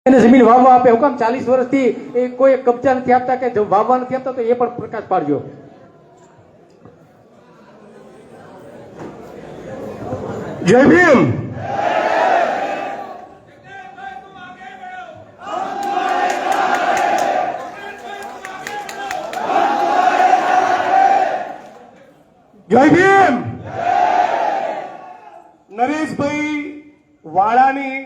એને જમીન વાવવા આપે હુકામ 40 વર્ષથી એ કોઈ કબજા નથી આપતા કે વાવવા નથી આપતા, તો એ પણ પ્રકાશ પાડજો. જય ભીમ. જય ભીમ. નરેશભાઈ વાળાની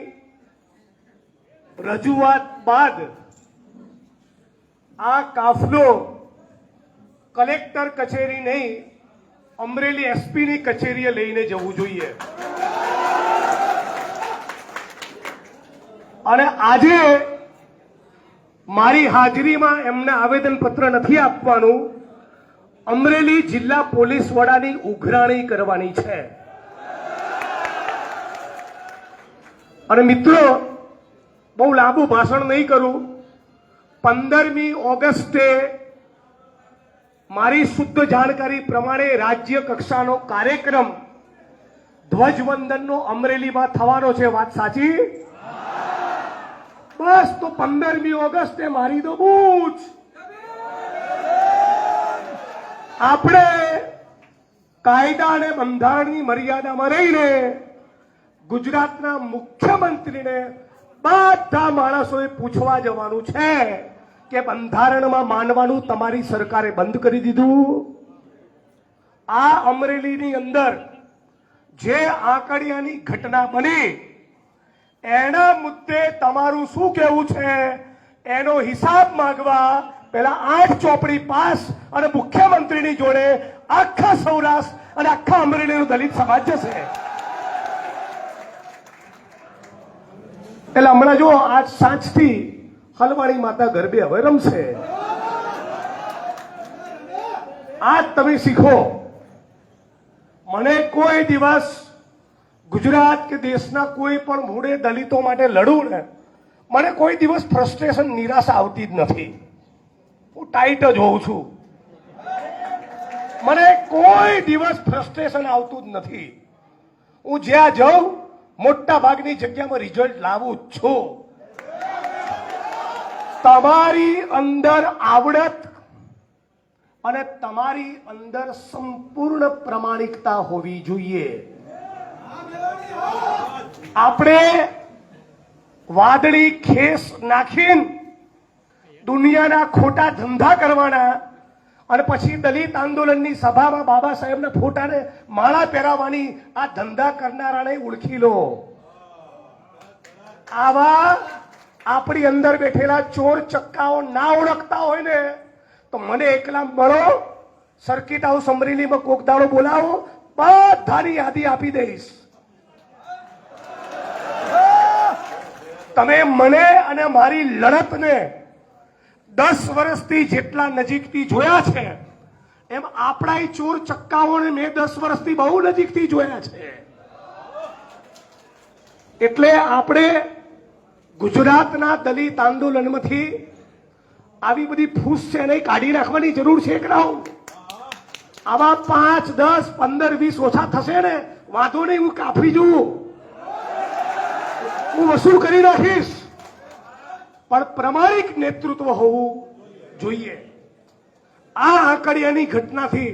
રજૂઆત બાદ આ કાફલો કલેક્ટર કચેરી નહીં, અમરેલી એસપી ની કચેરીએ લઈને જવું જોઈએ. અને આજે મારી હાજરીમાં એમને આવેદનપત્ર નથી આપવાનું, અમરેલી જિલ્લા પોલીસ વડાની ઉઘરાણી કરવાની છે. અને મિત્રો, બહુ લાંબુ ભાષણ નહીં કરું. 15મી ઓગસ્ટે મારી શુદ્ધ જાણકારી પ્રમાણે રાજ્ય કક્ષાનો કાર્યક્રમ ધ્વજવંદનનો અમરેલીમાં થવાનો છે. વાત સાચી? બસ, તો 15મી ઓગસ્ટે મારી તો બૂચ. આપણે કાયદા અને બંધારણની મર્યાદામાં રહીને ગુજરાતના મુખ્યમંત્રીને બધા માણસોએ પૂછવા જવાનું છે કે બંધારણમાં માનવાનું તમારી સરકારે બંધ કરી દીધું. આ અમરેલીની અંદર જે આંકડિયાની ઘટના બની એના મુદ્દે તમારું શું કહેવું છે એનો હિસાબ માંગવા પેલા 8 ચોપડી પાસ અને મુખ્યમંત્રીની જોડે આખા સૌરાષ્ટ્ર અને આખા અમરેલીનો દલિત સમાજ જશે. એટલે હમણાં જો આજ સાંજથી હલવાણી માતા ગરબે હવે રમશે. આજ તમે શીખો. મને કોઈ દિવસ ગુજરાત કે દેશના કોઈ પણ મૂળે દલિતો માટે લડું ને, મને કોઈ દિવસ ફ્રસ્ટ્રેશન, નિરાશા આવતી જ નથી. હું ટાઈટ જ હોઉં છું. મને કોઈ દિવસ ફ્રસ્ટ્રેશન આવતું જ નથી. હું જ્યાં જાઉં મોટા ભાગની જગ્યામાં રિઝલ્ટ લાવું જ છું. તમારી અંદર આવડત અને તમારી અંદર સંપૂર્ણ પ્રામાણિકતા હોવી જોઈએ. આપણે વાદળી ખેસ નાખીને દુનિયાના ખોટા ધંધા કરવાના અને પછી દલિત આંદોલનની સભામાં બાબા સાહેબના ફોટાને માળા પહેરાવવાની આ ધંધા કરનારાને ઓળખી લો. આવા આપણી અંદર બેઠેલા ચોર ચક્કાઓ ના ઓળખતા હોય ને તો મને એકલા મળો, સર્કિટ હાઉસ અમરેલીમાં કોક દાડો બોલાવો, બધાની યાદી આપી દઈશ. તમે મને અને મારી લડતને 10 વર્ષથી જેટલા નજીકથી જોયા છે એમ આપણા ચોર ચક્કાઓને મેં 10 વર્ષથી બહુ નજીકથી જોયા છે. એટલે આપણે ગુજરાતના દલિત આંદોલનમાંથી આવી બધી ફૂસ છે એને કાઢી નાખવાની જરૂર છે. આવા 5, 10, 15, 20 ઓછા થશે ને વાંધો નહીં, હું કાફી જઉં, હું વસૂલ કરી નાખીશ, પણ પ્રમાણિક નેતૃત્વ હોવું જોઈએ. આ આંકડિયાની ઘટનાથી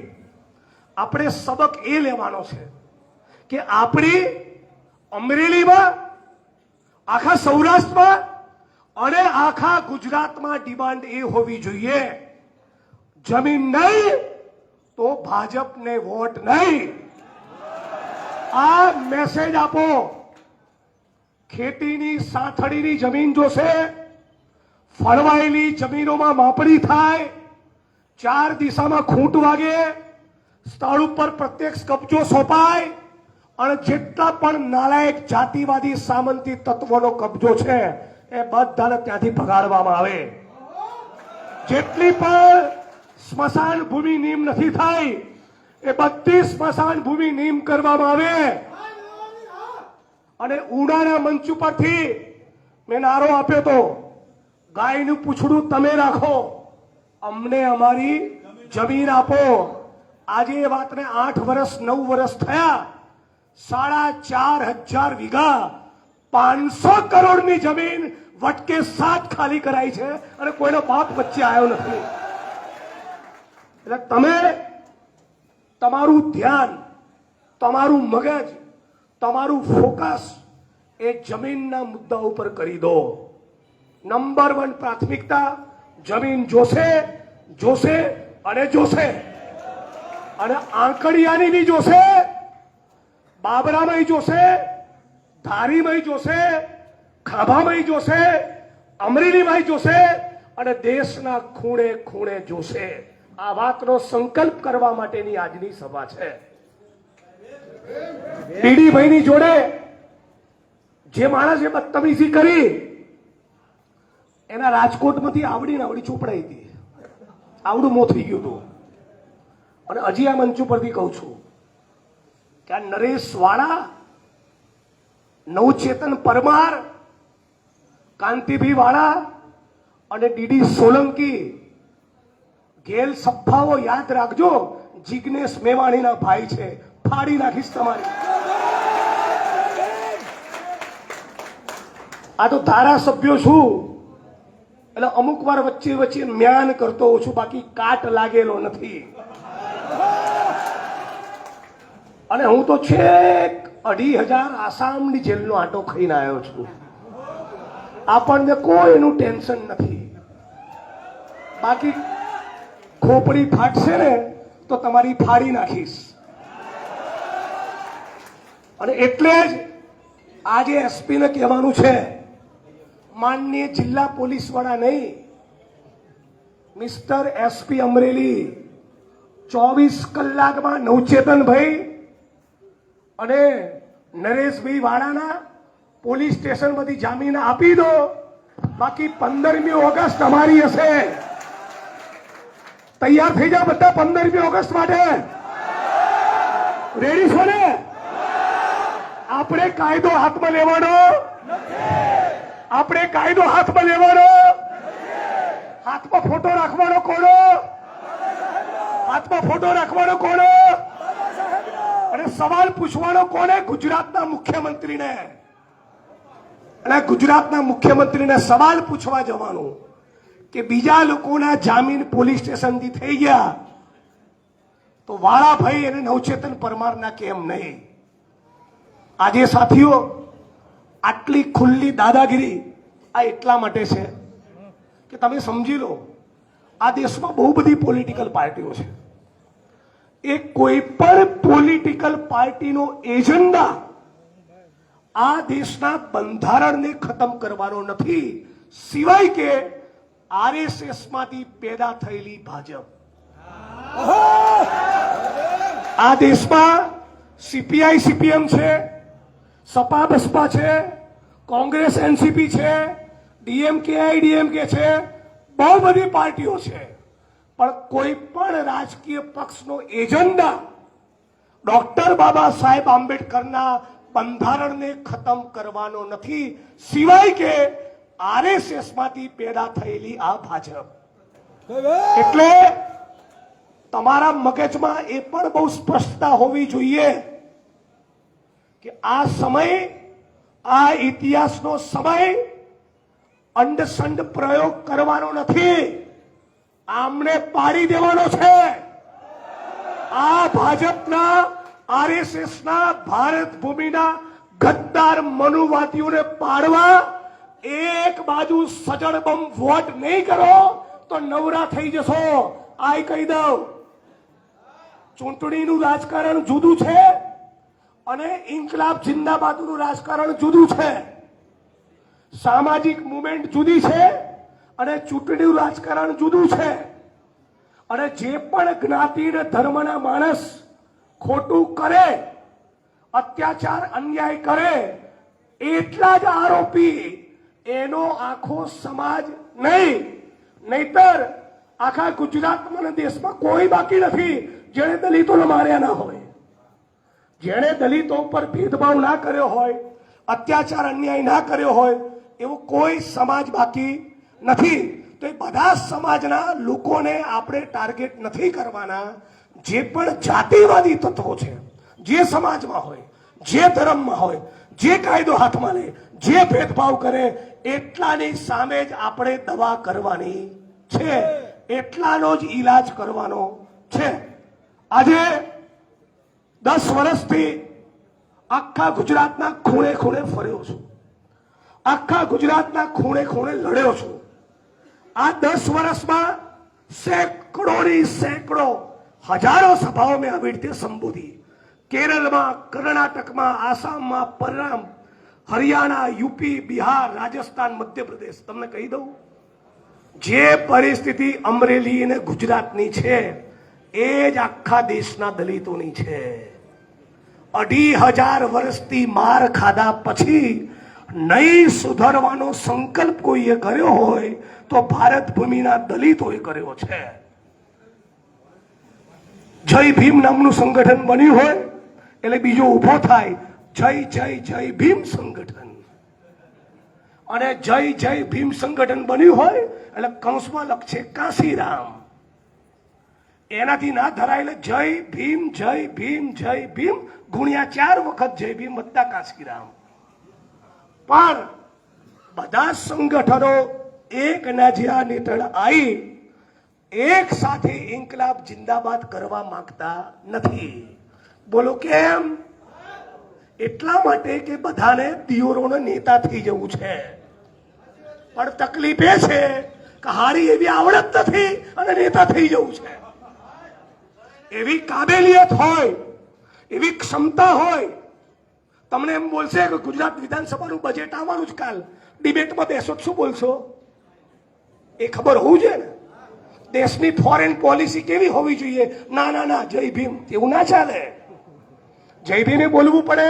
આપણે સબક એ લેવાનો છે કે આપણી અમરેલીમાં, આખા સૌરાષ્ટ્રમાં અને આખા ગુજરાતમાં ડિમાન્ડ એ હોવી જોઈએ, જમીન નહીં તો ભાજપને વોટ નહીં. આ મેસેજ આપો. ખેતીની સાથળીની જમીન જોશે, ફળવાયેલી જમીનોમાં માપણી થાય, 4 દિશામાં ખૂંટ વાગે, સ્થળ ઉપર પ્રત્યક્ષ કબજો સોંપાય અને જેટલા પણ નાલાયક જાતિવાદી સામંતી તત્વોનો કબજો છે એ બધાને ત્યાંથી ભગાડવામાં આવે. જેટલી પણ સ્મશાન ભૂમિ નીમ નથી થઈ એ બધી સ્મશાન ભૂમિ નીમ કરવામાં આવે. અને ઉડાના મંચ ઉપરથી મેં નારો આપ્યો તો, ગાયનું પૂંછડું તમે રાખો, અમને અમારી જમીન આપો. આજે એ વાતને 8 વર્ષ 9 વર્ષ થયા. 4,500 વીઘા 500 કરોડની જમીન વટકે 7 ખાલી કરાઈ છે અને કોઈનો બાપ વચ્ચે આવ્યો નથી. એટલે તમે તમારું ધ્યાન, તમારું મગજ, તમારું ફોકસ એ જમીનના મુદ્દા ઉપર કરી દો. નંબર 1 પ્રાથમિકતા જમીન જોશે, જોશે અને જોશે. અને આંકડિયાની બી જોશે, બાબરામાં જોશે, ધારીમાં જોશે, ખાભામાં જોશે, અમરેલીમાં જોશે અને દેશના ખૂણે ખૂણે જોશે. આ વાતનો સંકલ્પ કરવા માટેની આજની સભા છે. પીડીભાઈની જોડે જે માણસે બદતમીજી કરી એના રાજકોટમાંથી આવડી ચોપડાઈ હતી, આવડું મોં થઈ ગયું હતું. અને હજી આ મંચ ઉપરથી કહું છું કે આ નરેશ વાળા, નવચેતન પરમાર, કાંતિભાઈ વાળા અને ડીડી સોલંકી, ગેલ સફાઓ યાદ રાખજો, જિગ્નેશ મેવાણીના ભાઈ છે. ફાડી નાખીશ તમારી. આ તો ધારાસભ્યો છું એટલે અમુક વાર વચ્ચે વચ્ચે મ્યાન કરતો હોઉં છું, બાકી કાટ લાગેલો નથી. અને હું તો છેક 2,500 આસામની જેલનો આંટો ખાઈને આવ્યો છું. આપણને કોઈનું ટેન્શન નથી. બાકી ખોપડી ફાટશે ને તો તમારી ફાડી નાખીશ. અને એટલે જ આજે એસપી ને કહેવાનું છે, માનનીય જિલ્લા પોલીસ વડા નહીં, મિસ્ટર એસપી અમરેલી, 24 કલાકમાં નવચેતનભાઈ અને નરેશભાઈ વાળાના પોલીસ સ્ટેશનમાંથી જામીન આપી દો. બાકી 15મી ઓગસ્ટ અમારી હશે. તૈયાર થઈ જાઓ બધા 15મી ઓગસ્ટ માટે. રેડી છો ને? આપણે કાયદો હાથમાં લેવાનો, આપણે કાયદો હાથમાં લેવાનો. હાથમાં ફોટો રાખવાનો કોનો? હાથમાં ફોટો રાખવાનો કોનો? અને સવાલ પૂછવાનો કોને? ગુજરાતના મુખ્યમંત્રીને. અને ગુજરાતના મુખ્યમંત્રીને સવાલ પૂછવા જવાનું કે બીજા લોકોના જામીન પોલીસ સ્ટેશનથી થઈ ગયા તો વાળાભાઈ અને નવચેતન પરમારના કેમ નહીં? આજે સાથીઓ, આટલી ખુલ્લી દાદાગીરી આ એટલા માટે છે કે તમે સમજી લો, આ દેશમાં બહુ બધી પોલિટિકલ પાર્ટીઓ છે. એ કોઈ પણ પોલિટિકલ પાર્ટીનો એજન્ડા આ દેશના બંધારણને ખતમ કરવાનો નથી, સિવાય કે આરએસએસ માંથી પેદા થયેલી ભાજપ. આ દેશમાં સીપીઆઈ સીપીએમ છે, સપા બસપા છે, કોંગ્રેસ એનસીપી છે, ડીએમકે આઈડીએમકે છે, બહુ બધી પાર્ટીઓ છે. પણ કોઈ પણ રાજકીય પક્ષનો એજન્ડા ડોક્ટર બાબા સાહેબ આંબેડકરના બંધારણને ખતમ કરવાનો નથી, સિવાય કે આરએસએસ માંથી પેદા થયેલી આ ભાજપ. એટલે તમારા મગજમાં એ પણ બહુ સ્પષ્ટતા હોવી જોઈએ કે આ સમય, આ ઇતિહાસનો સમય અંડસંડ પ્રયોગ કરવાનો નથી, આમને પાડી દેવાનો છે. આ ભાજપના, આરએસએસના, ભારત ભૂમિના ગદ્દાર મનુવાદીઓને પાડવા એક બાજુ સજડ બમ વોટ નહીં કરો તો નવરા થઈ જશો. આ કહી દઉં, ચૂંટણીનું રાજકારણ જુદું છે અને ઇન્કલાબ જિંદાબાદનું રાજકારણ જુદું છે. સામાજિક મુવમેન્ટ જુદી છે અને ચૂંટણીનું રાજકારણ જુદું છે. અને જે પણ જ્ઞાતિ અને ધર્મના માણસ ખોટું કરે, અત્યાચાર અન્યાય કરે, એટલા જ આરોપી એનો આખો સમાજ નહીં. નહીતર આખા ગુજરાતમાં અને દેશમાં કોઈ બાકી નથી જેણે દલિતોને માર્યા ના હોય, જેણે દલિતો પર ભેદભાવ ના કર્યો હોય, અત્યાચાર અન્યાય ના કર્યો હોય, એવો કોઈ સમાજ બાકી નથી. તો એ બધા સમાજના લોકોને આપણે ટાર્ગેટ નથી કરવાના. જે પણ જાતિવાદી તત્વો છે, જે સમાજમાં હોય, જે ધર્મમાં હોય, જે કાયદો હાથમાં લે, જે ભેદભાવ કરે એટલાની સામે જ આપણે દવા કરવાની છે, એટલાનો જ ઈલાજ કરવાનો છે. આજે 10 વર્ષથી આખા ગુજરાતના ખૂણે ખૂણે ફર્યો છું, આખા ગુજરાતના ખૂણે ખૂણે લડ્યો છું. આ 10 વર્ષમાં સેંકડો હજારો સભાઓ મેં આવી રીતે સંબોધી. કેરળમાં, કર્ણાટકમાં, આસામમાં, પંજાબ, હરિયાણા, યુપી, બિહાર, રાજસ્થાન, મધ્યપ્રદેશ. તમને કહી દઉં, જે પરિસ્થિતિ અમરેલી અને ગુજરાતની છે એ જ આખા દેશના દલિતોની છે. 2500 વર્ષથી માર ખાધા પછી નહીં સુધારવાનો સંકલ્પ કોઈએ કર્યો હોય તો ભારત ભૂમિના દલિતોએ કર્યો છે. જય ભીમ નામનું સંગઠન બન્યું હોય એટલે બીજો ઉભો થાય જય જય જય ભીમ સંગઠન, અને જય જય ભીમ સંગઠન બન્યું હોય એટલે કૌંસમાં લખશે કાશીરામ. એનાથી ના ધરાય એટલે જય ભીમ જય ભીમ જય ભીમ ગુણ્યા 4 વખત જય ભીમ વત્તા કાશીરામ. પણ બધા સંગઠનો એક નાજિયા હેઠળ આવી એક સાથે ઇન્કલાબ જિંદાબાદ કરવા માંગતા નથી. બોલો કેમ? એટલા માટે કે બધાને દિયોરોનો નેતા થઈ જવું છે. પણ તકલીફ એ છે કે હારી એવી આવડત નથી અને નેતા થઈ જવું છે. એવી કાબેલિયત હોય, એવી ક્ષમતા હોય, તમને એમ બોલશે કે ગુજરાત વિધાનસભાનું બજેટ આવવાનું જ કાલ, ડિબેટમાં બેસો શું બોલશો એ ખબર હોવું જોઈએ ને. દેશની ફોરેન પોલિસી કેવી હોવી જોઈએ? ના ના ના જય ભીમ એવું ના ચાલે. જય ભીમે બોલવું પડે,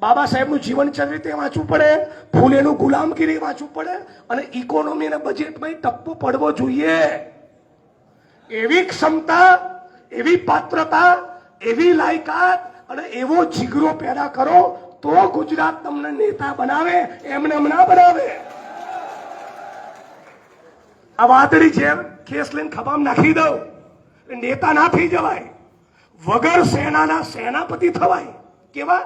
બાબા સાહેબનું જીવન ચરિત્ર વાંચવું પડે, ફૂલેનું ગુલામગીરી વાંચવું પડે, અને ઇકોનોમી અને બજેટમાં ટપ્પો પડવો જોઈએ. એવી ક્ષમતા, એવી પાત્રતા, એવી લાયકાત અને એવો જીગરો પેદા કરો તો ગુજરાત તમને નેતા બનાવે, એમને ના બનાવે. આ વાદળી જેમ કેસ લઈને ખભામાં નાખી દઉં, નેતા ના થઈ જવાય. વગર સેનાના સેનાપતિ થવાય. કેવા?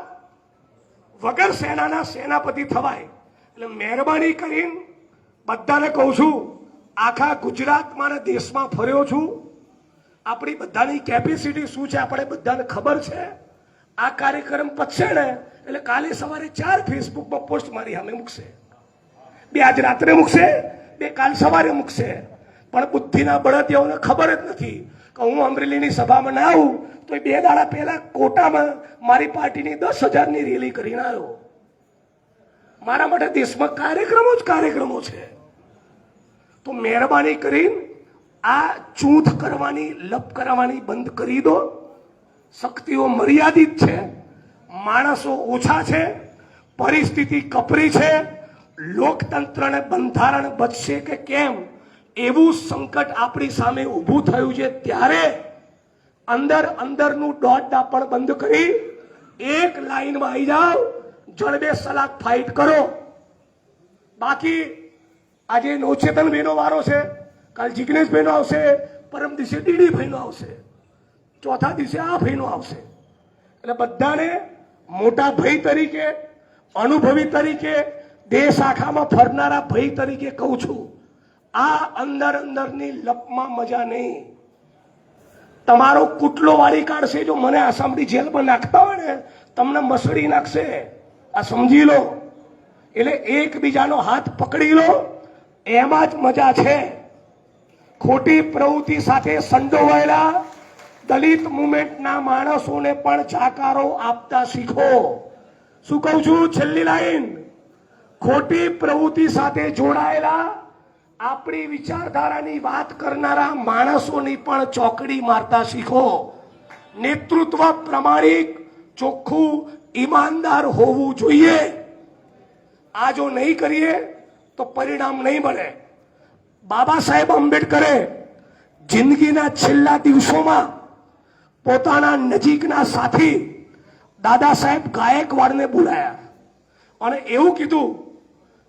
વગર સેનાના સેનાપતિ થવાય. એટલે મહેરબાની કરીને બધાને કહું છું, આખા ગુજરાતમાં અને દેશમાં ફર્યો છું. આપણી બધાની કેપેસિટી શું છે આપણે બધાને ખબર છે. આ કાર્યક્રમ પતશે ને એટલે કાલે સવારે 4 ફેસબુકમાં પોસ્ટ મારી સામે મૂકશે, 2 આજ રાત્રે મૂકશે, 2 કાલ સવારે મૂકશે. પણ બુદ્ધિના બળદિયાઓને ખબર જ નથી કે હું અમરેલીની સભામાં ના આવું તો 2 દાડા પહેલા કોટામાં મારી પાર્ટીની 10,000ની રેલી કરીને આવ્યો. મારા માટે દેશમાં કાર્યક્રમો છે. તો મહેરબાની કરીને આ ચૂંથ કરવાની, લપ કરાવવાની બંધ કરી દો. શક્તિઓ મર્યાદિત છે, માણસો ઓછા છે, પરિસ્થિતિ કપરી છે. લોકતંત્રને બંધારણ બચશે કે કેમ એવું સંકટ આપણી સામે ઊભું થયું છે. ત્યારે અંદરનું દોડ દાપણ બંધ કરી એક લાઈનમાં આવી જાઓ, જડબે સલાક ફાઇટ કરો. બાકી આજે નવચેતન ભાઈનો વારો છે, કાલ જિગ્નેશ ભાઈનો આવશે, પરમ દિવસે ડીડી ભાઈનો આવશે, ચોથા દિવસે આ ભાઈનો આવશે. એટલે બધાને મોટા ભાઈ તરીકે, અનુભવી તરીકે, દેશ આખામાં ફરનારા ભાઈ તરીકે કહું છું, આ અંદરની લપમાં મજા નહીં. તમારો કુટલો વાળી કાઢશે. જો મને આસામની જેલમાં નાખતા હોય ને તમને મસળી નાખશે, આ સમજી લો. એટલે એકબીજાનો હાથ પકડી લો, એમાં જ મજા છે. ખોટી પ્રવૃત્તિ સાથે સંડોવાયેલા દલિત મુવમેન્ટના માણસોને પણ જાકારો આપતા શીખો. શું કહું છું? છેલ્લી લાઈન, ખોટી પ્રવૃત્તિ સાથે જોડાયેલા આપણી વિચારધારાની વાત કરનારા માણસોની પણ ચોકડી મારતા શીખો. નેતૃત્વ પ્રમાણિક, ચોખ્ખું, ઈમાનદાર હોવું જોઈએ. આ જો નહીં કરીએ તો પરિણામ નહીં મળે. બાબા સાહેબ આંબેડકરે જિંદગીના છેલ્લા દિવસોમાં પોતાના નજીકના સાથી દાદા સાહેબ ગાયકવાડને બોલાયા અને એવું કીધું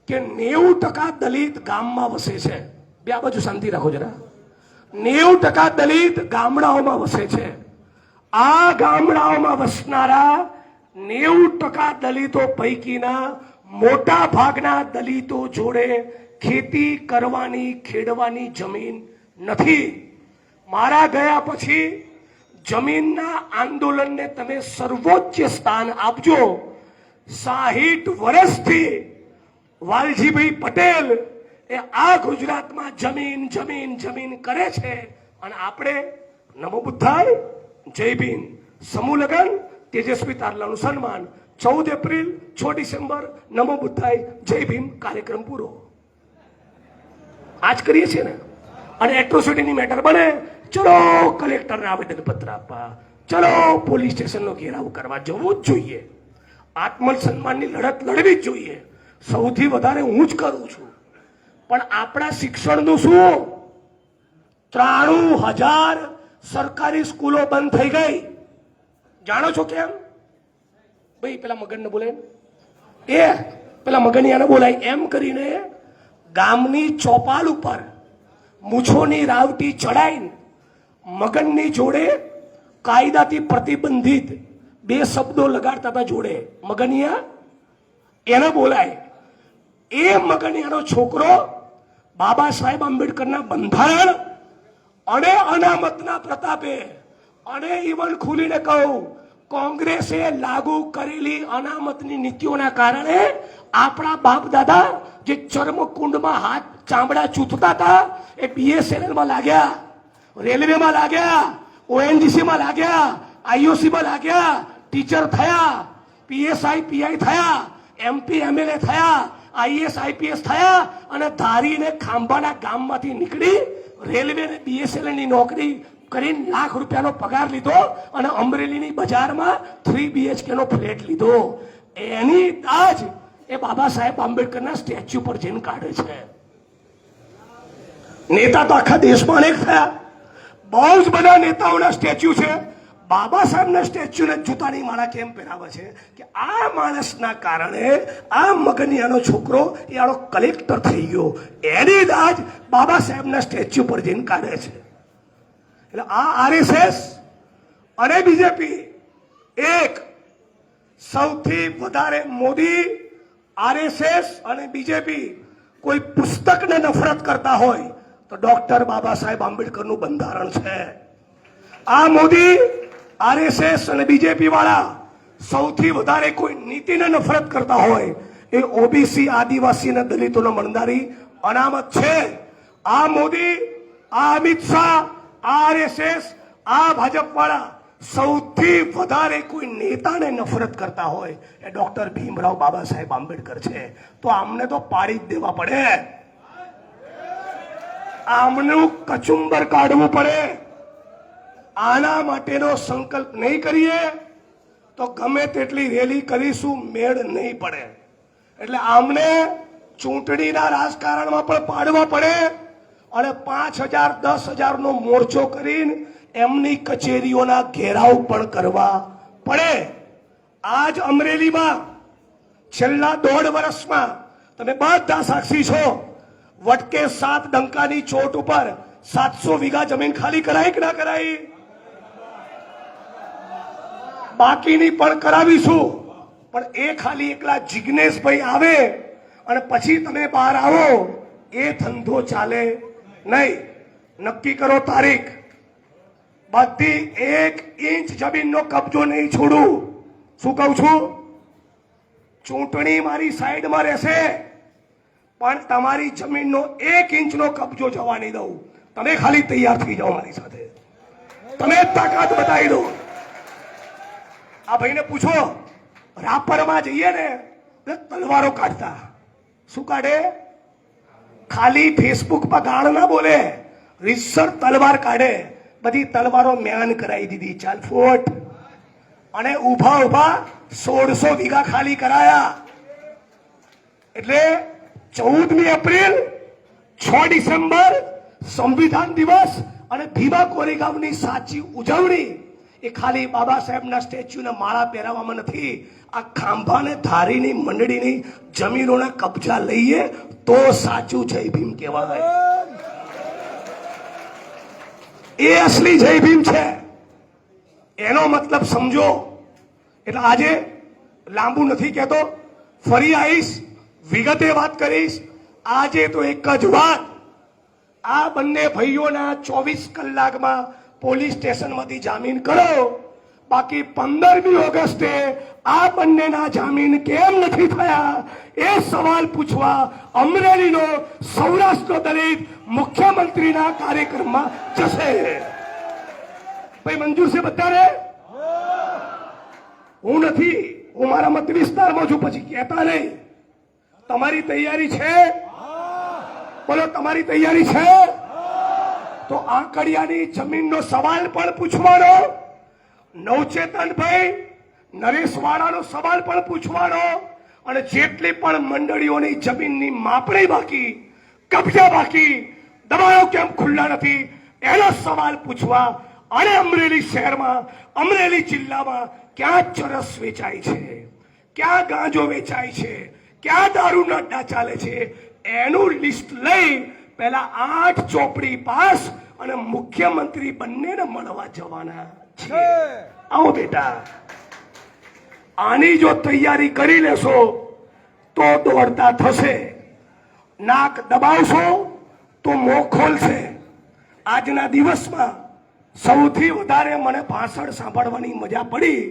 કે 90% દલિત ગામમાં વસે છે. બે આ બાજુ શાંતિ રાખો જરા. 90% દલિત ગામડાઓમાં વસે છે. આ ગામડાઓમાં વસનારા 90% દલિતો પૈકીના મોટા ભાગના દલિતો જોડે ખેતી કરવાની ખેડવાની જમીન નથી. મારા ગયા પછી જમીનના આંદોલનને તમે સર્વોચ્ચ સ્થાન આપજો. 60 વર્ષથી વાલજીભાઈ પટેલ એ આ ગુજરાતમાં જમીન જમીન જમીન કરે છે અને આપણે નમો બુદ્ધાય, જય ભીમ, સમૂહ લગન, તેજસ્વી તારલાનું સન્માન, 14 એપ્રિલ, 6 ડિસેમ્બર, નમો બુદ્ધાય, જય ભીમ, કાર્યક્રમ પૂરો. આજ કરીએ છીએ ને. અને એટ્રોસિટીની મેટર બને, ચલો કલેક્ટરને આવેદન પત્ર આપવા, ચલો પોલીસ સ્ટેશનનો ઘેરાવ કરવા જવું જ જોઈએ. આત્મસન્માનની લડત લડવી જ જોઈએ. સૌથી વધારે હું જ કરું છું. પણ આપણા શિક્ષણનું શું? 93,000 સરકારી સ્કૂલો બંધ થઈ ગઈ. જાણો છો કેમ? ભાઈ પેલા મગનને બોલાય, પેલા મગનિયાને બોલાય એમ કરીને ગામની ચોપાલ ઉપર મૂછોની રાવટી ચડાઈને મગનની જોડે કાયદાથી પ્રતિબંધિત 2 શબ્દો લગાડતા હતા જોડે. મગનિયા એને બોલાય. એ મગનિયાનો છોકરો બાબા સાહેબ આંબેડકરના બંધારણ અને અનામતના પ્રતાપે, અને ઇવન ખુલીને કહું, કોંગ્રેસે લાગુ કરેલી અનામતની નીતિઓના કારણે આપણા બાપ દાદા જે ચર્મકુંડમાં હાથ ચામડા ચૂંટતા હતા એ BSNL માં લાગ્યા, રેલવેમાં લાગ્યા, ONGC માં લાગ્યા, IOC માં લાગ્યા, ટીચર થયા, PSI PI થયા, MP MLA થયા, IAS IPS થયા, અને ધારીને ખાંભાના ગામમાંથી નીકળી રેલવે ને BSNL ની નોકરી કરીને લાખ રૂપિયાનો પગાર લીધો અને અમરેલીની બજારમાં 3 BHK નો ફ્લેટ લીધો. એની તાજ એ બાબા સાહેબ આંબેડકરના સ્ટેચ્યુ પર જઈને કાઢે છે. નેતા તો આખા દેશમાં અનેક થયા, બહુ જ બધા નેતાઓના સ્ટેચ્યુ છે. બાબા સાહેબના સ્ટેચ્યુને જૂતાની માળા કેમ પહેરાવે છે? કે આ માણસના કારણે આ મગનિયાનો છોકરો એ આનો કલેક્ટર થઈ ગયો. એની દાજ બાબા સાહેબના સ્ટેચ્યુ પર જઈને કાઢે છે. એટલે આ RSS અને બીજેપી એક સૌથી વધારે મોદી, RSS અને બીજેપી કોઈ પુસ્તકને નફરત કરતા હોય તો ડોક્ટર બાબા સાહેબ આંબેડકરનું બંધારણ છે. આ મોદી, RSS અને બીજેપી વાળા સૌથી વધારે કોઈ નીતિને નફરત કરતા હોય એ OBC, આદિવાસી અને દલિતોનો મળનારી અનામત છે. આ મોદી, આ અમિત શાહ, RSS, આ ભાજપ વાળા સૌથી વધારે કોઈ નેતાને નફરત કરતા હોય એ ડોક્ટર ભીમરાવ બાબા સાહેબ આંબેડકર છે. તો આમને તો પાડી જ દેવા પડે, આમનું કચુંબર કાઢવું પડે. આના માટેનો સંકલ્પ નહીં કરીએ તો ગમે તેટલી રેલી કરીશું, મેળ નહીં પડે. એટલે આમને ચૂંટણીના રાજકારણમાં પણ પાડવા પડે અને 5,000 10,000 નો મોરચો કરીને એમની કચેરીઓના ઘેરાવ પણ કરવા પડે. આજ અમરેલીમાં છેલ્લા 1.5 વર્ષમાં તમે બધા સાક્ષી છો, વટકે 7 ડંકાની ચોટ ઉપર 700 વીઘા જમીન ખાલી કરાઈ કે ના કરાઈ? બાકીની પણ કરાવીશું. પણ એ ખાલી એકલા જિગ્નેશભાઈ આવે અને પછી તમે બહાર આવો એ ધંધો ચાલે નહીં. નક્કી કરો તારીખ. બધી 1 ઇંચ જમીનનો કબજો નહીં છોડું. શું કહું છું? ચૂંટણી મારી સાઈડમાં રહેશે પણ તમારી જમીનનો 1 ઇંચનો કબજો જવા નહીં દઉં. તમે ખાલી તૈયાર થઈ જાઓ મારી સાથે, તમે તાકાત બતાવી દો. આ ભાઈને પૂછો, રાપરમાં જઈએ ને તલવારો કાઢતા. શું કાઢે? ખાલી ફેસબુક પર ગાળ ના બોલે, રીતસર તલવાર કાઢે. બધી તલવારો મ્યાન કરાવી દીધી, ચાલ ફોટ. અને ઉભા ઉભા 1600 વીઘા ખાલી કરાયા. એટલે 14મી એપ્રિલ, 6 ડિસેમ્બર સંવિધાન દિવસ અને ભીમા કોરેગાંવની સાચી ઉજવણી એ ખાલી બાબા સાહેબના સ્ટેચ્યુને માળા પહેરાવવામાં નથી. આ ખાંભાને ધારીની મંડળીની જમીનોના કબજા લઈએ તો સાચું જય ભીમ કહેવાય. એ અસલી જય ભીમ છે. એનો મતલબ સમજો. એટલે આજે લાંબુ નથી કહેતો, ફરી આવીશ, વિગતે વાત કરીશ. આજે તો એક જ વાત, આ બંને ભાઈઓના 24 કલાકમાં પોલીસ સ્ટેશનમાંથી જામીન કરો. બાકી 15મી ઓગસ્ટે આ બંનેના જામીન કેમ નથી થયા એ સવાલ પૂછવા અમરેલીનો સૌરાષ્ટ્ર દલિત મુખ્યમંત્રીના કાર્યક્રમમાં જશે. ભાઈ મંજૂર છે બધાને? હું નથી, હું મારા મત વિસ્તારમાં છું, પછી કહેતા નહીં. તમારી તૈયારી છે? બોલો, તમારી તૈયારી છે? તો આંકડિયાની જમીનનો સવાલ પણ પૂછવાનો, નવચેતનભાઈ નરેશવાળાનો સવાલ પણ પૂછવાનો, અને જેટલી પણ મંડળીઓની જમીનની માપણી બાકી, કબજા બાકી, દબાણો કેમ ખુલ્લા નથી એનો સવાલ પૂછવા. અને અમરેલી શહેરમાં, અમરેલી જિલ્લામાં ક્યાં ચરસ વેચાય છે, ક્યાં ગાંજો વેચાય છે, ક્યાં દારૂના અડ્ડા ચાલે છે એનું લિસ્ટ લઈ પહેલા 8 ચોપડી પાસ અને મુખ્યમંત્રી બંનેને મળવા જવાના છે. આવો બેટા, આની જો તૈયારી કરી લેશો તો દોડતા થશે. નાક દબાવશો તો મોં ખોલશે. આજના દિવસમાં સૌથી વધારે મને ભાષણ સાંભળવાની મજા પડી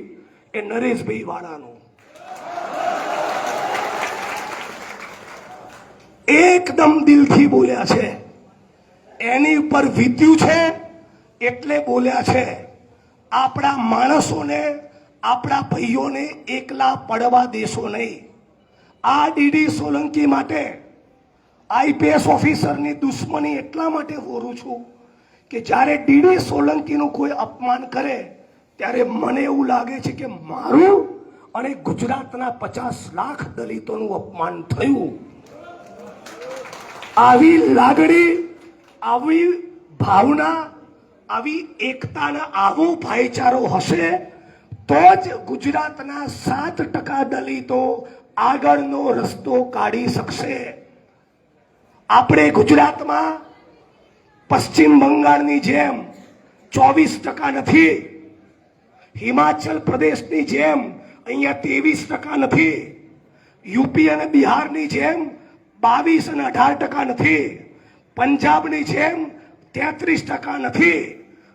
એ નરેશભાઈ વાળાનું. એકદમ દિલથી બોલ્યા છે, એની ઉપર વીત્યું છે એટલે બોલ્યા છે. આપણા માણસોને, આપણા ભાઈઓને એકલા પડવા દેશો નહીં. આ ડીડી સોલંકી માટે આઈપીએસ ઓફિસરની દુશ્મની એટલા માટે હોરું છું કે જ્યારે ડીડી સોલંકીનું કોઈ અપમાન કરે ત્યારે મને એવું લાગે છે કે મારું અને ગુજરાતના 50 લાખ દલિતોનું અપમાન થયું. આવી લાગણી, આવી ભાવના, આવી એકતાના આવો ભાઈચારો હશે તો જ ગુજરાતના 7% દલિતો આગળનો રસ્તો કાઢી શકશે. આપણે ગુજરાતમાં પશ્ચિમ બંગાળની જેમ 24% નથી, હિમાચલ પ્રદેશની જેમ અહીંયા 23% નથી, યુપી અને બિહારની જેમ 22 અને 18% નથી, પંજાબની જેમ 33% નથી.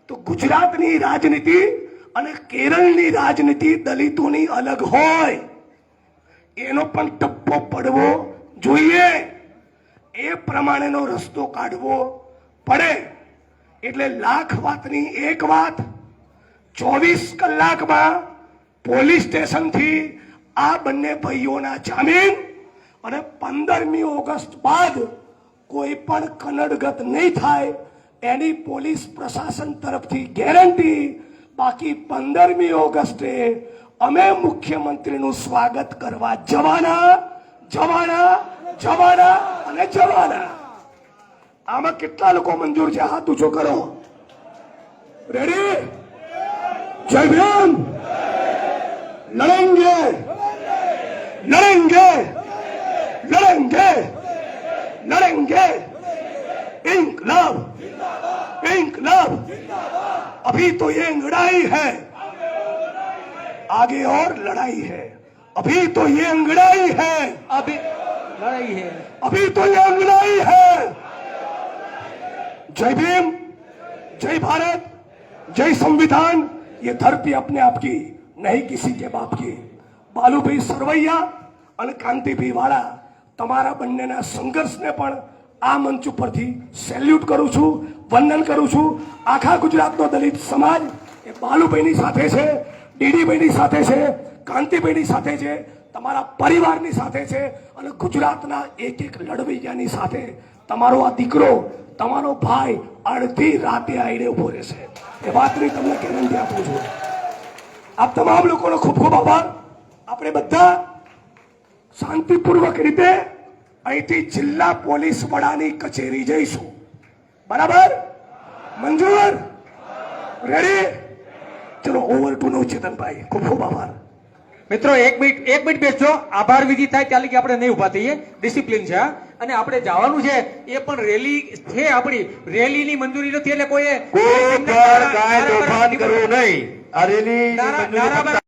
તો ગુજરાતની રાજનીતિ અને કેરળની રાજનીતિ દલિતોની અલગ હોય, એનો પણ ટપ્પો પડવો જોઈએ. એ પ્રમાણેનો રસ્તો કાઢવો પડે. એટલે લાખ વાતની એક વાત, 24 કલાકમાં પોલીસ સ્ટેશનથી આ બંને ભાઈઓના જામીન, અને 15મી ઓગસ્ટ બાદ કોઈ પણ કનડગત નહીં થાય એની પોલીસ પ્રશાસન તરફથી ગેરંટી. બાકી 15મી ઓગસ્ટે અમે મુખ્યમંત્રીનું સ્વાગત કરવા જવાના, જવાના, જવાના અને જવાના. આમાં કેટલા લોકો મંજૂર છે? હાથ ઊંચો કરો. રેડી? જય ભીમ. લડેંગે, લડેંગે, लड़ेंगे, लड़ेंगे. इंकलाब, इंकलाब. अभी तो ये लड़ाई है, आगे और लड़ाई है. अभी तो ये लड़ाई है, अभी लड़ाई है, अभी तो ये लड़ाई है. जय भीम, जय भारत, जय संविधान. ये धरती अपने आप की नहीं किसी के बाप की. बालूभाई सरवैया અને કાંતિભાઈ વાળા, તમારા બંનેના સંઘર્ષને પણ આ મંચ ઉપરથી સેલ્યુટ કરું છું, વંદન કરું છું. આખા ગુજરાતનો દલિત સમાજ એ બાલુભાઈની સાથે છે, ડીડીભાઈની સાથે છે, કાંતિભાઈની સાથે છે, તમારા પરિવારની સાથે છે, અને ગુજરાતના એક એક લડવૈયાની સાથે. તમારો આ દીકરો, તમારો ભાઈ અડધી રાતે આવીને ઉભો રહેશે, એ વાતની તમને ગેરંટી આપું છું. આપ તમામ લોકોનો ખૂબ ખૂબ આભાર. આપણે બધા શાંતિપૂર્વક રીતે અહીંથી જિલ્લા પોલીસ વડાની કચેરી જઈશું. બરાબર? મંજૂર? રેડી? ચલો, ઓવર ટુ નવચેતનભાઈ. ખૂબ ખૂબ આભાર. મિત્રો એક મિનિટ બેસજો. આભાર વિધિ થાય ત્યાં લગી આપણે નહીં ઉભા થઈએ, ડિસિપ્લિન છે. અને આપણે જવાનું છે એ પણ રેલી છે. આપણી રેલીની મંજૂરી નથી એટલે કોઈ કરવું નહીં. આ રેલી